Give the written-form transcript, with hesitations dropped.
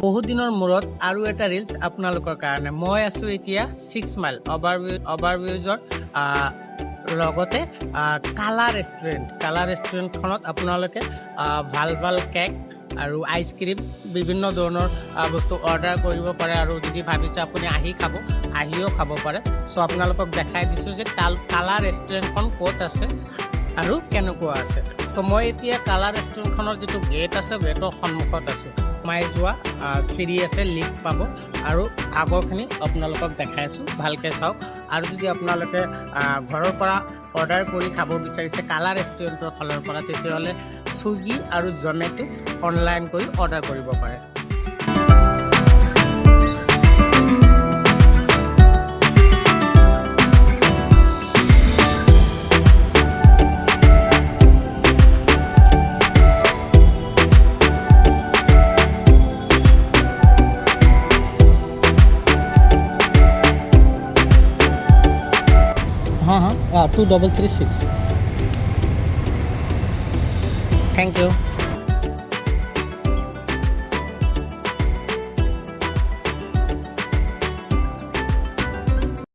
বহুত দিনৰ মূৰত আৰু এটা ৰিলছ আপোনালোকৰ কাৰণে মই আছো এতিয়া 6 মাইল অভাৰব্ৰিজৰ লগতে কালা ৰেষ্টুৰেণ্টখনত আপোনালোকে ভাল কেক আৰু আইচক্ৰীম বিভিন্ন ধৰণৰ বস্তু অৰ্ডাৰ কৰিব পাৰে আৰু যদি ভাবিছে আপুনি আহিও খাব পাৰে সো আপোনালোকক দেখাই দিছো যে কালা ৰেষ্টুৰেণ্টখন ক'ত আছে আৰু কেনেকুৱা আছে সো মই এতিয়া কালা ৰেষ্টুৰেণ্টখনৰ যেটো গেট আছে গেটৰ সন্মুখত আছো মাই যোৱা চিৰি আছে লিফ্ট পাব আৰু আগৰখিনি আপোনালোকক দেখাইছো ভালকে চাওক আৰু যদি আপোনালোকে ঘৰৰ পৰা অৰ্ডাৰ কৰি খাব বিচাৰিছে কালা ৰেষ্টুৰেণ্টৰ ফালৰ পৰা তেতিয়াহলে সুইগি আৰু জমেটো অনলাইন কৰি অৰ্ডাৰ কৰিব পাৰে हाँ 2336 थैंक यू